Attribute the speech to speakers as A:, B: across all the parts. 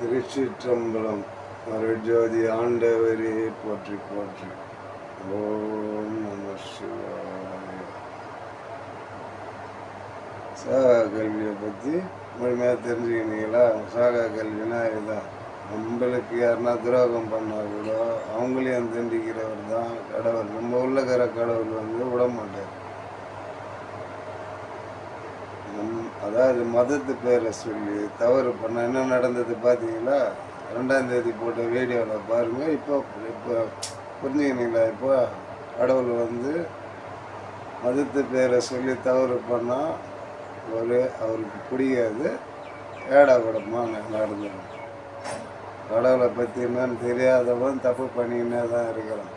A: திருச்சிற்றம்பலம். அருட்ஜோதி ஆண்டவரே போற்றி போற்றி. ஓம் நம சிவாய. சாகா கல்வியை பற்றி முழுமையாக தெரிஞ்சுக்கினீங்களா? சாகா கல்வினா இதுதான். நம்மளுக்கு யாருன்னா துரோகம் பண்ணால் கூட அவங்களையும் தண்டிக்கிறவர் தான் கடவுள். நம்ம உள்ளக்கிற கடவுள் விட மாட்டார். அதாவது மதத்து பேரை சொல்லி தவறு பண்ண என்ன நடந்தது பார்த்தீங்களா? 2ஆம் தேதி போட்ட வீடியோவில் பாருங்கள். இப்போ புரிஞ்சுக்கினீங்களா? இப்போ கடவுள் மதத்து பேரை சொல்லி தவறு பண்ணால் அவருக்கு பிடிக்காது. ஏடா கூடமாக நடந்தது. கடவுளை பற்றி என்னன்னு தெரியாதவன் தப்பு பண்ணிக்கினே தான் இருக்கிறான்.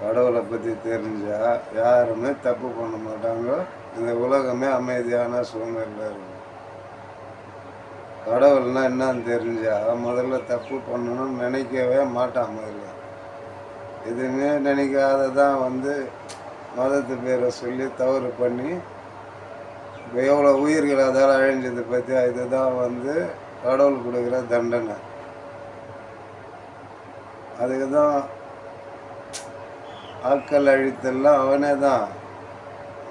A: கடவுளை பற்றி தெரிஞ்சால் யாருமே தப்பு பண்ண மாட்டாங்க. இந்த உலகமே அமைதியான சூழ்நிலை இருக்கும். கடவுள்னா என்னன்னு தெரிஞ்சால் முதல்ல தப்பு பண்ணணும்னு நினைக்கவே மாட்டான். முதல்ல எதுவுமே நினைக்காததான் மதத்து பேரை சொல்லி தவறு பண்ணி இப்போ எவ்வளோ உயிர்கள் அதால் அழிஞ்சது பற்றி இதுதான் கடவுள் கொடுக்குற தண்டனை. அதுக்கு தான் ஆட்கள் அழித்தெல்லாம் அவனே தான்.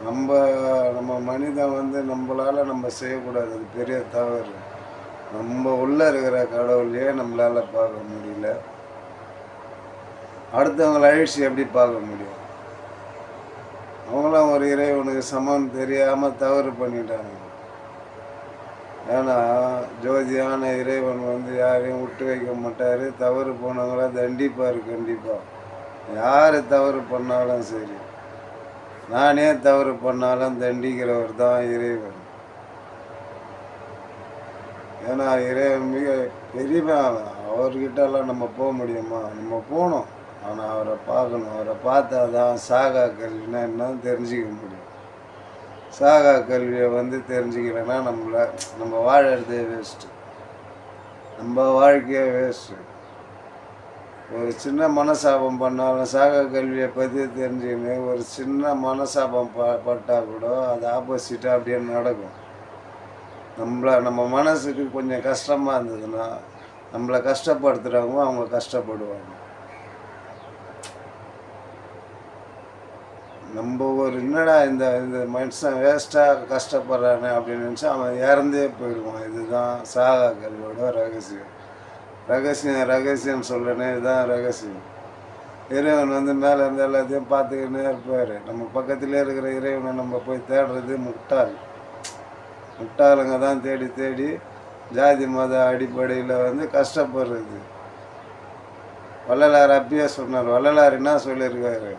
A: நம்ம மனிதன் நம்மளால் நம்ம செய்யக்கூடாது. அது பெரிய தவறு. நம்ம உள்ளே இருக்கிற கடவுளையே நம்மளால் பார்க்க முடியல. அடுத்தவங்களை அழிச்சு எப்படி பார்க்க முடியும்? அவங்களாம் ஒரு இறைவனுக்கு சமம் தெரியாமல் தவறு பண்ணிட்டாங்க. ஏன்னா ஜோதியான இறைவன் யாரையும் விட்டு வைக்க மாட்டார். தவறு போனவங்கள தண்டிப்பார். கண்டிப்பாக யார் தவறு பண்ணாலும் சரி, நானே தவறு பண்ணாலும் தண்டிக்கிறவர் தான் இறைவன். ஏன்னா இறைவன் மிக பெரியவன். அவர்கிட்டலாம் நம்ம போக முடியுமா? நம்ம போகணும். ஆனால் அவரை பார்க்கணும். அவரை பார்த்தா தான் சாகா கல்வினா என்னன்னு தெரிஞ்சிக்க முடியும். சாகா கல்வியை தெரிஞ்சிக்கலைன்னா நம்ம வாழறதே வேஸ்ட்டு. நம்ம வாழ்க்கையே வேஸ்ட்டு. ஒரு சின்ன மனசாபம் பண்ணாலும் சாகா கல்வியை பற்றி தெரிஞ்சுக்கின்னு ஒரு சின்ன மனசாபம் பட்டால் கூட அது ஆப்போசிட்டாக அப்படியே நடக்கும். நம்ம மனசுக்கு கொஞ்சம் கஷ்டமாக இருந்ததுன்னா நம்மளை கஷ்டப்படுத்துகிறவங்க அவங்க கஷ்டப்படுவாங்க. நம்ம என்னடா இந்த மனுஷன் வேஸ்ட்டாக கஷ்டப்படுறானே அப்படின்னு நினச்சா அவன் இறந்தே போயிடுவான். இதுதான் சாகா கல்வியோட ரகசியம். ரகசியம் சொல்கிறேனே, இதுதான் ரகசியம். இறைவன் மேலே இருந்து எல்லாத்தையும் பார்த்துக்கிட்டே இருப்பார். நம்ம பக்கத்திலே இருக்கிற இறைவனை நம்ம போய் தேடுறது முட்டாளுங்க தான் தேடி ஜாதி மத அடிப்படையில் கஷ்டப்படுறது. வள்ளலார் அப்பயே சொன்னார். வள்ளலார் என்ன சொல்லியிருக்காரு?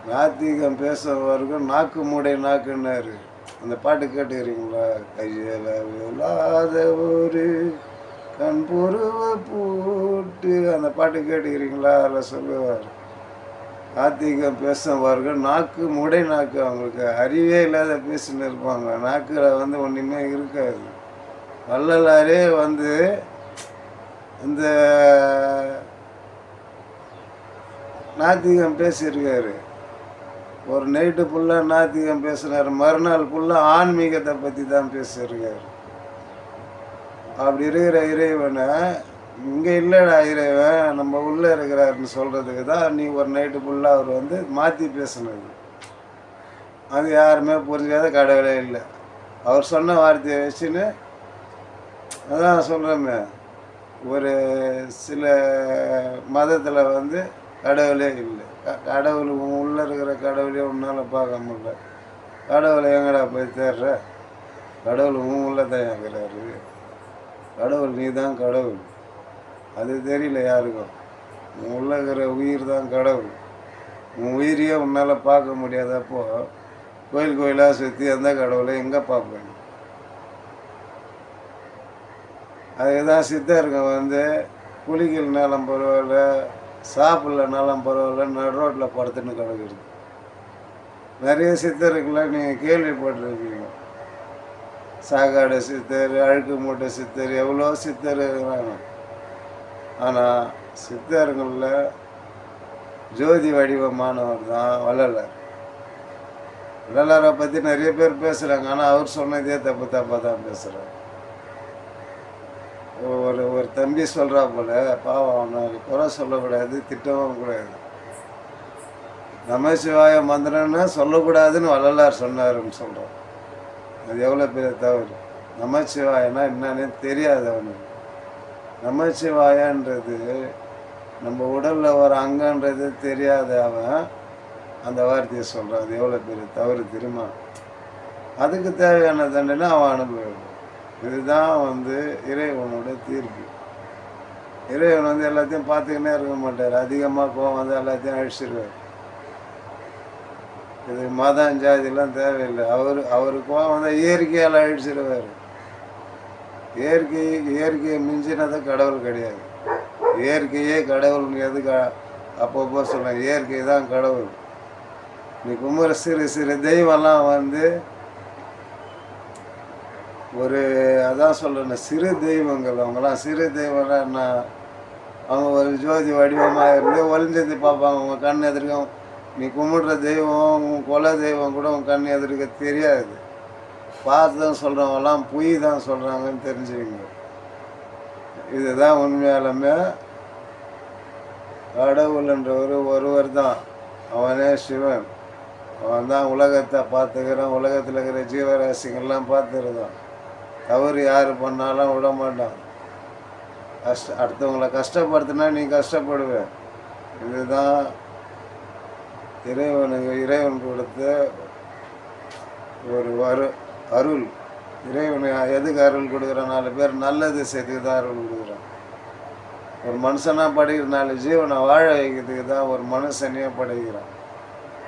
A: நாத்திகம் பேசுறவருக்கும் நாக்கு மூடை நாக்குன்னாரு. அந்த பாட்டு கேட்டுக்கிறீங்களா? கையில் விழாத ஒரு கண்புருவ போட்டு அந்த பாட்டு கேட்டுக்கிறீங்களா? அதில் சொல்லுவார், நாத்திகம் பேசுறவர்கள் நாக்கு மூடை நாக்கு. அவங்களுக்கு அறிவே இல்லாத பேசின்னு இருப்பாங்க. நாக்கில் ஒன்றுமே இருக்காது. வள்ளலாரே இந்த நாத்திகம் பேசியிருக்காரு. ஒரு நைட்டு ஃபுல்லாக நாத்திகம் பேசுனார். மறுநாள் ஃபுல்லாக ஆன்மீகத்தை பற்றி தான் பேசியிருக்காரு. அப்படி இருக்கிற இறைவனை இங்கே இல்லைடா இறைவன் நம்ம உள்ளே இருக்கிறாருன்னு சொல்கிறதுக்கு தான் நீ ஒரு நைட்டு ஃபுல்லாக அவர் மாற்றி பேசுனது. அது யாருமே புரிஞ்சாத கடவுளே இல்லை. அவர் சொன்ன வார்த்தையை வச்சுன்னு அதான் சொல்கிறோமே, ஒரு சில மதத்தில் கடவுளே இல்லை. கடவுள் உள்ளே இருக்கிற கடவுளே உன்னால் பார்க்க முடியல. கடவுளை எங்கடா போய் தேடுற? கடவுள் உள்ளே தான் இருக்கிறாரு. கடவுள் நீ தான் கடவுள். அது தெரியல யாருக்கும். உள்ளே இருக்கிற உயிர் தான் கடவுள். உன் உயிரையே உன்னால் பார்க்க முடியாதப்போ கோயிலாக சுற்றி எந்த கடவுளை எங்கே பார்ப்பேன்? அதுக்கு தான் சித்தருங்க குளிக்கலனாலும் பரவாயில்ல, சாப்பிட்லனாலும் பரவாயில்ல, நடு ரோட்டில் படுத்துன்னு கிடக்குறது. நிறைய சித்தருக்கெல்லாம் நீங்கள் கேள்விப்பட்டிருக்கீங்க. சாக்காடு சித்தர், அழுக்கு மூட்டை சித்தர், எவ்வளோ சித்தர் இருக்கிறாங்க. ஆனால் சித்தருங்களில் ஜோதி வடிவமானவர் தான் வள்ளலார். வள்ளலாரை பற்றி நிறைய பேர் பேசுகிறாங்க. ஆனால் அவர் சொன்னதே தப்பாக தான் பேசுகிறார். ஒரு ஒரு தம்பி சொல்கிறா போல, பாவம் அவனை குறை சொல்லக்கூடாது, திட்டவும் கூடாது. நமசிவாய மந்திரம்னா சொல்லக்கூடாதுன்னு வள்ளலார் சொன்னாருன்னு சொல்கிறோம். அது எவ்வளோ பெரிய தவறு. நமசிவாயனா என்னன்னே தெரியாது அவனுக்கு. நமசிவாயன்றது நம்ம உடலில் ஒரு அங்கன்றது தெரியாத அவன் அந்த வார்த்தையை சொல்கிறான். அது எவ்வளோ பெரிய தவறு தெரியுமா? அதுக்கு தேவையான தண்டனை அவன் அனுபவிக்கும். இதுதான் இறைவனோட தீர்ப்பு. இறைவன் எல்லாத்தையும் பார்த்துக்கினே இருக்க மாட்டார். அதிகமாக கோவம் எல்லாத்தையும் அழிச்சிருவார். இது மதம் ஜாதியெல்லாம் தேவையில்லை. அவரு கோவம் இயற்கையால் அழிச்சிடுவார். இயற்கையை மிஞ்சினது கடவுள் கிடையாது. இயற்கையே கடவுள் எதுக்கு அப்பப்போ சொல்கிறேன். இயற்கை தான் கடவுள். நீ கும்பிட்ற சிறு சிறு தெய்வம்லாம் அதான் சொல்கிறேன், சிறு தெய்வங்கள். அவங்களாம் சிறு தெய்வம்லாம் என்ன, அவங்க ஒரு ஜோதி வடிவமாக இருந்து ஒளிஞ்சது பார்ப்பாங்க. உங்கள் கண் எதிர்க்க நீ கும்பிட்ற தெய்வம், உன் குல தெய்வம் கூட உன் கண் எதிர்க்க தெரியாது. பார்த்து தான் சொல்கிறவங்களாம் பொய் தான் சொல்கிறாங்கன்னு தெரிஞ்சுக்கிங்க. இதுதான் உண்மையாலுமே கடவுள்ன்றவர் ஒருவர் தான். அவனே சிவன். அவன் தான் உலகத்தை பார்த்துக்கிறான். உலகத்தில் இருக்கிற ஜீவராசிகள்லாம் பார்த்துருக்கான். தவறு யார் பண்ணாலும் விட மாட்டான். அடுத்தவங்களை கஷ்டப்படுத்தினா நீ கஷ்டப்படுவேன். இதுதான் இறைவன் கொடுத்த ஒரு அருள். இறைவன் எதுக்கு அருள் கொடுக்குறான்? 4 பேர் நல்லது செய்யறதுக்கு தான் அருள் கொடுக்குறான். ஒரு மனுஷனாக படைக்கிற 4 ஜீவனை வாழ வைக்கிறதுக்கு தான் ஒரு மனுஷனையே படைக்கிறான்.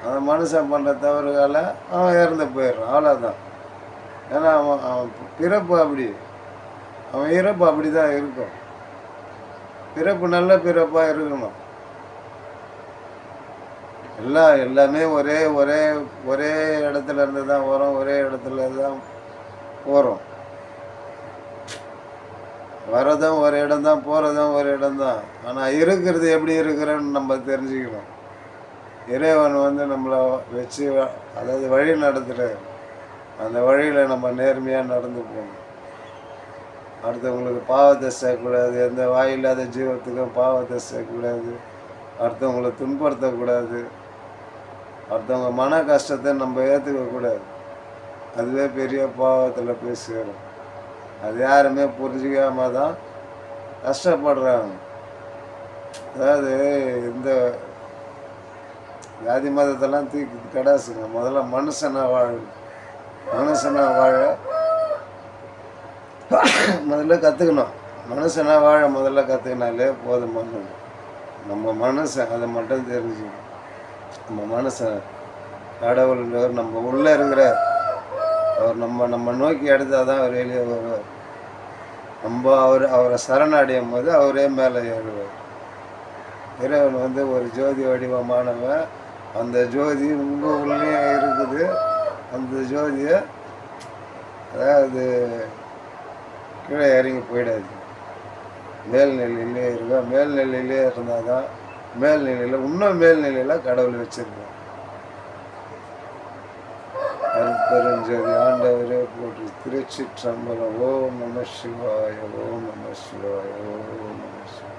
A: அந்த மனுஷன் பண்ணுற தவறுகால அவன் இறந்து போயிடுறான். அவ்வளோதான். ஏன்னா அவன் பிறப்பு அப்படி, அவன் இறப்பு அப்படி தான் இருக்கும். பிறப்பு நல்ல பிறப்பாக இருக்கணும். எல்லாமே ஒரே ஒரே ஒரே இடத்துல இருந்து தான் வரும். ஒரே இடத்துல தான் போகிறோம். வரதும் ஒரு இடம் தான், போகிறதும் ஒரு இடம் தான். ஆனால் இருக்கிறது எப்படி இருக்கிறன்னு நம்ம தெரிஞ்சுக்கணும். இறைவன் நம்மளை வச்சு அதாவது வழி நடத்துகிற அந்த வழியில் நம்ம நேர்மையாக நடந்து போகணும். அடுத்தவங்களுக்கு பாவத்தை சேர்க்கக்கூடாது. எந்த வாயில்லாத ஜீவத்துக்கும் பாவத்தை சேர்க்கக்கூடாது. அடுத்தவங்களை துன்படுத்தக்கூடாது. அடுத்தவங்க மன கஷ்டத்தை நம்ம ஏற்றுக்கக்கூடாது. அதுவே பெரிய பாவத்தில் போய் சேரும். அது யாருமே புரிஞ்சிக்காம தான் கஷ்டப்படுறாங்க. அதாவது இந்த ஜாதி மதத்தெல்லாம் தூக்கி கடாசுங்க. முதல்ல மனுஷனாக வாழ முதல்ல கற்றுக்கணும். மனுஷனாக வாழ முதல்ல கற்றுக்கினாலே போதுமான நம்ம மனுஷன் அதை மட்டும் தெரிஞ்சுக்கணும். நம்ம மனுஷன் கடவுள்ன்றவர் நம்ம உள்ளே இருக்கிறார். அவர் நம்ம நோக்கி எடுத்தால் தான் அவர் வெளியே வருவார். நம்ம அவரை சரணடையும் போது அவரே மேலே ஏறுவார். இறைவன் ஒரு ஜோதி வடிவமானவன். அந்த ஜோதி உங்கள் உள்ளே இருக்குது. அந்த ஜோதியை அதாவது கீழே இறங்கி போயிடாது. மேல்நிலையிலே இருக்கா. மேல்நிலையிலே இருந்தால் தான் மேல்நிலையில் இன்னும் மேல்நிலையில் கடவுள் வச்சிருக்கோம். அருட்பெருஞ்சோதி ஆண்டவரே போற்றி. திருச்சிற்றம்பலம். ஓம் நம சிவாய. ஓம் நம சிவாய. ஓம் நம சிவாய.